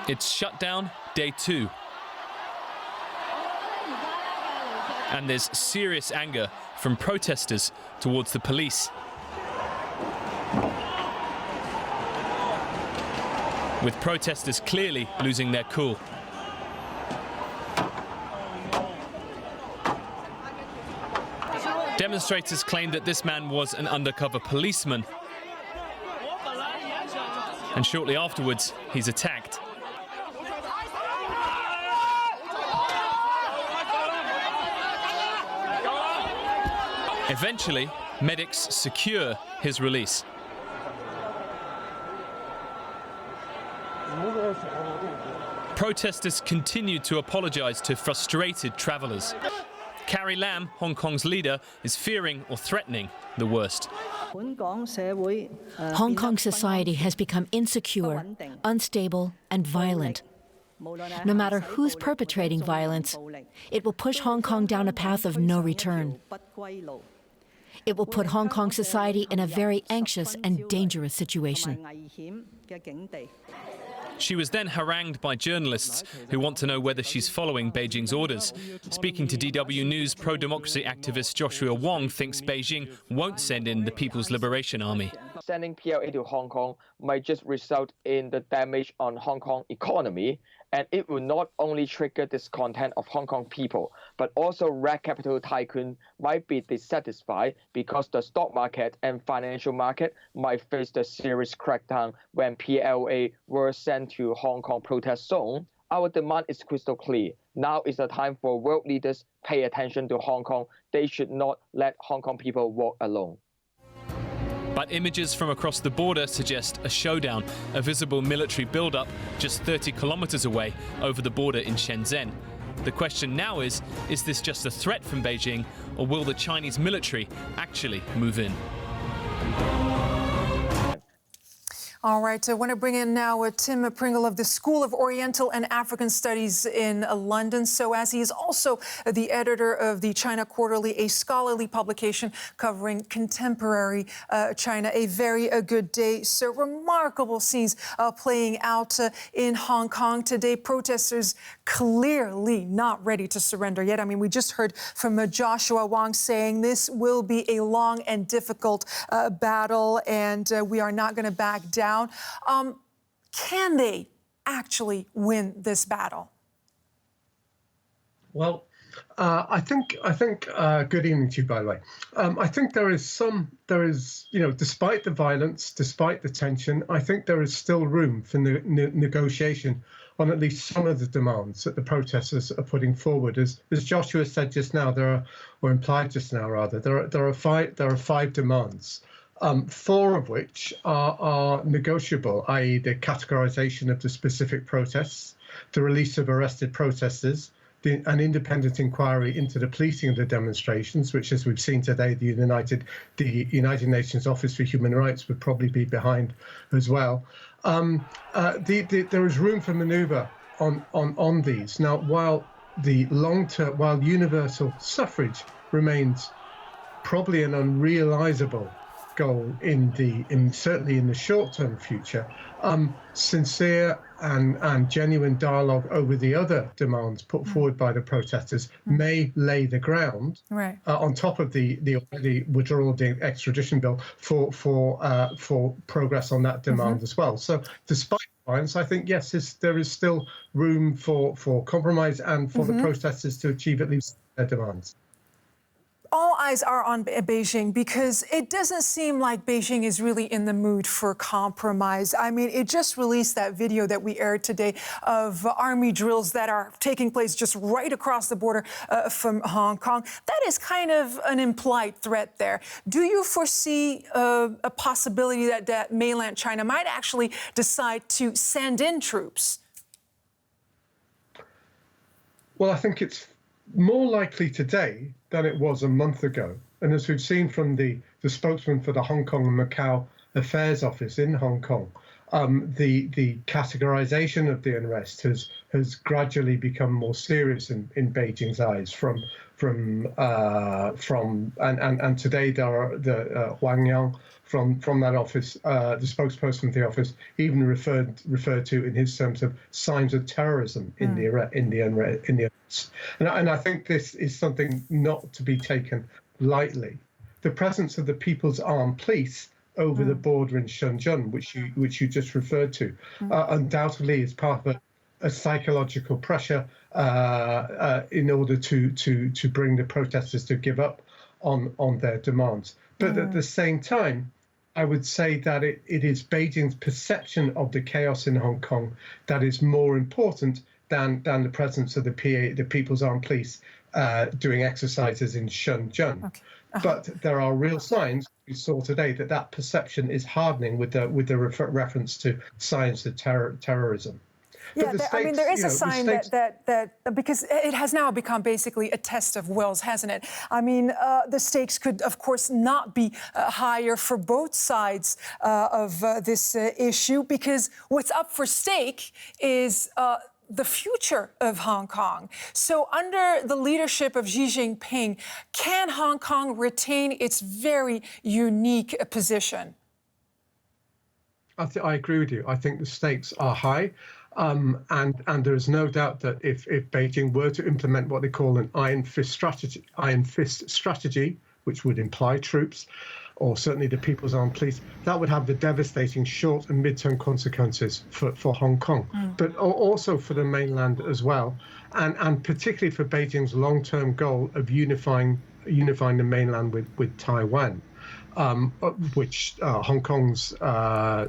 It's shutdown day 2. And there's serious anger from protesters towards the police. With protesters clearly losing their cool. Demonstrators claim that this man was an undercover policeman. And shortly afterwards, he's attacked. Eventually, medics secure his release. Protesters continued to apologize to frustrated travelers. Carrie Lam, Hong Kong's leader, is fearing or threatening the worst. Hong Kong society has become insecure, unstable, and violent. No matter who's perpetrating violence, it will push Hong Kong down a path of no return. It will put Hong Kong society in a very anxious and dangerous situation. She was then harangued by journalists who want to know whether she's following Beijing's orders. Speaking to DW News, pro-democracy activist Joshua Wong thinks Beijing won't send in the People's Liberation Army. Sending PLA to Hong Kong might just result in the damage on Hong Kong economy, and it will not only trigger discontent of Hong Kong people, but also red capital tycoon might be dissatisfied because the stock market and financial market might face the serious crackdown when PLA were sent to Hong Kong protest zone. Our demand is crystal clear. Now is the time for world leaders pay attention to Hong Kong. They should not let Hong Kong people walk alone. But images from across the border suggest a showdown, a visible military buildup just 30 kilometers away over the border in Shenzhen. The question now is this just a threat from Beijing, or will the Chinese military actually move in? All right, I want to bring in now Tim Pringle of the School of Oriental and African Studies in London. So as he is also the editor of the China Quarterly, a scholarly publication covering contemporary China. A very good day. So remarkable scenes playing out in Hong Kong today. Protesters clearly not ready to surrender yet. I mean, we just heard from Joshua Wong saying this will be a long and difficult battle, and we are not going to back down. Can they actually win this battle? Well, I think. Good evening to you, by the way. I think there is, despite the violence, despite the tension, I think there is still room for negotiation on at least some of the demands that the protesters are putting forward. As Joshua said just now, or implied just now rather, there are five demands. 4 of which are negotiable, i.e. the categorization of the specific protests, the release of arrested protesters, an independent inquiry into the policing of the demonstrations, which, as we've seen today, the United Nations Office for Human Rights would probably be behind as well. There is room for manoeuvre on these. Now, while universal suffrage remains probably an unrealizable goal certainly in the short-term future, sincere and genuine dialogue over the other demands put forward by the protesters may lay the ground on top of the already withdrawal of the extradition bill for progress on that demand as well. So despite violence, I think yes, there is still room for compromise and for the protesters to achieve at least their demands. All eyes are on Beijing because it doesn't seem like Beijing is really in the mood for compromise. I mean, it just released that video that we aired today of army drills that are taking place just right across the border from Hong Kong. That is kind of an implied threat there. Do you foresee a possibility that mainland China might actually decide to send in troops? Well, I think it's more likely today than it was a month ago. And as we've seen from the spokesman for the Hong Kong and Macau Affairs Office in Hong Kong, the categorization of the unrest has gradually become more serious in Beijing's eyes, from and today there are the Wang Yang from that office, the spokesperson of the office, even referred to in his terms of signs of terrorism in the and I think this is something not to be taken lightly. The presence of the People's Armed Police over the border in Shenzhen, which you just referred to, undoubtedly is part of a psychological pressure in order to bring the protesters to give up on their demands. But at the same time, I would say that it is Beijing's perception of the chaos in Hong Kong that is more important than the presence of the People's Armed Police doing exercises in Shenzhen. Okay. But there are real signs we saw today that perception is hardening with the reference to signs of terrorism. Yeah, there is a sign that because it has now become basically a test of wills, hasn't it? I mean, the stakes could, of course, not be higher for both sides of this issue, because what's up for stake is the future of Hong Kong. So under the leadership of Xi Jinping, can Hong Kong retain its very unique position? I agree with you. I think the stakes are high. And there is no doubt that if Beijing were to implement what they call an iron fist strategy, which would imply troops, or certainly the People's Armed Police, that would have the devastating short and mid-term consequences for Hong Kong, but also for the mainland as well, and particularly for Beijing's long-term goal of unifying the mainland with Taiwan. Which Hong Kong's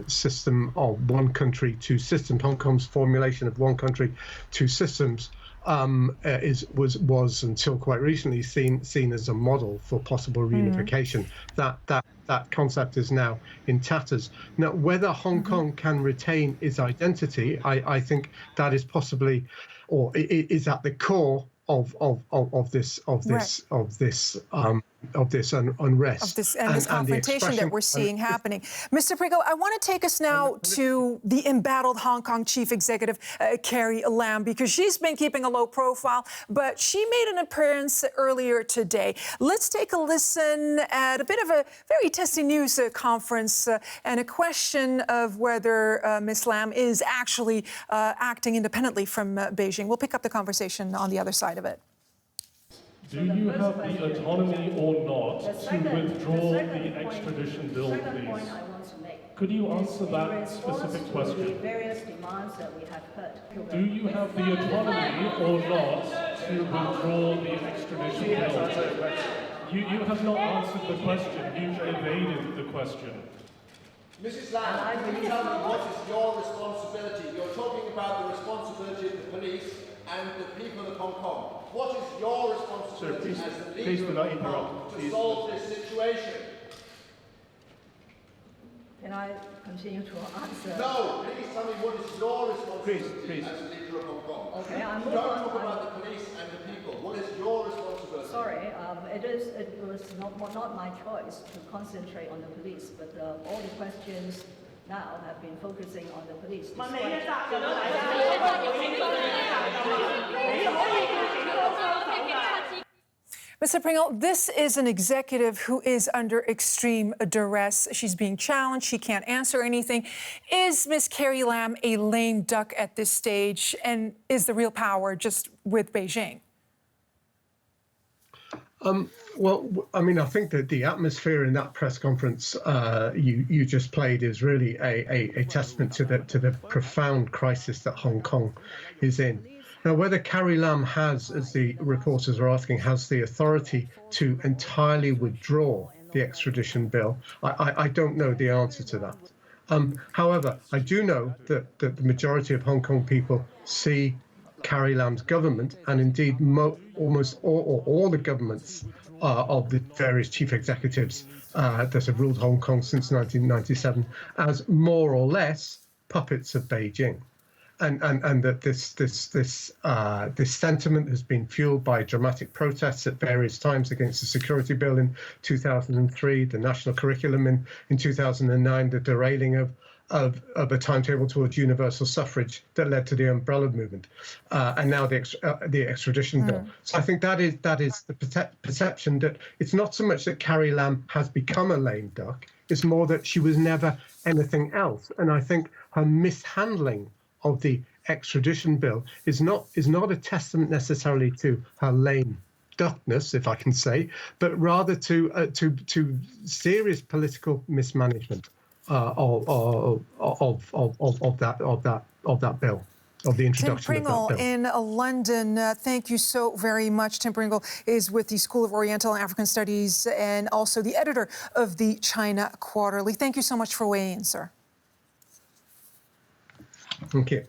system of one country, two systems, Hong Kong's formulation of one country, two systems, was until quite recently seen as a model for possible reunification. That concept is now in tatters. Now, whether Hong Kong can retain its identity, I think that is possibly, or is at the core of this unrest, this confrontation that we're seeing happening. Mr. Pringle, I want to take us now to the embattled Hong Kong chief executive, Carrie Lam, because she's been keeping a low profile, but she made an appearance earlier today. Let's take a listen at a bit of a very testy news conference and a question of whether Ms. Lam is actually acting independently from Beijing. We'll pick up the conversation on the other side of it. Do you have the autonomy or not to withdraw the extradition bill, please? Could you answer that specific question? Do you have the autonomy or not to withdraw the extradition bill? You have not answered the question. You've evaded the question. Mrs. Lam, can you tell me what is your responsibility? You're talking about the responsibility of the police and the people of Hong Kong. What is your responsibility as the leader of Hong Kong to solve this situation? Can I continue to answer? No, please tell me what is your responsibility as the leader of Hong Kong. Okay, I'm Don't talk about the police and the people. What is your responsibility? Sorry, it was not my choice to concentrate on the police, but all the questions now have been focusing on the police. Mr. Pringle, this is an executive who is under extreme duress. She's being challenged. She can't answer anything. Is Ms. Carrie Lam a lame duck at this stage? And is the real power just with Beijing? Well, I mean, I think that the atmosphere in that press conference you just played is really a testament to the profound crisis that Hong Kong is in. Now, whether Carrie Lam has, as the reporters are asking, has the authority to entirely withdraw the extradition bill, I don't know the answer to that. However, I do know that the majority of Hong Kong people see Carrie Lam's government, and indeed almost all the governments of the various chief executives that have ruled Hong Kong since 1997, as more or less puppets of Beijing. And that this sentiment has been fueled by dramatic protests at various times against the security bill in 2003, the national curriculum in 2009, the derailing of a timetable towards universal suffrage that led to the umbrella movement, and now the extradition bill. So I think that is the perception that it's not so much that Carrie Lam has become a lame duck, it's more that she was never anything else. And I think her mishandling of the extradition bill is not a testament necessarily to her lame duckness, if I can say, but rather to serious political mismanagement of that bill, of the introduction Tim Pringle of that bill. in London, thank you so very much. Tim Pringle is with the School of Oriental and African Studies and also the editor of the China Quarterly. Thank you so much for weighing in, sir. Thank you.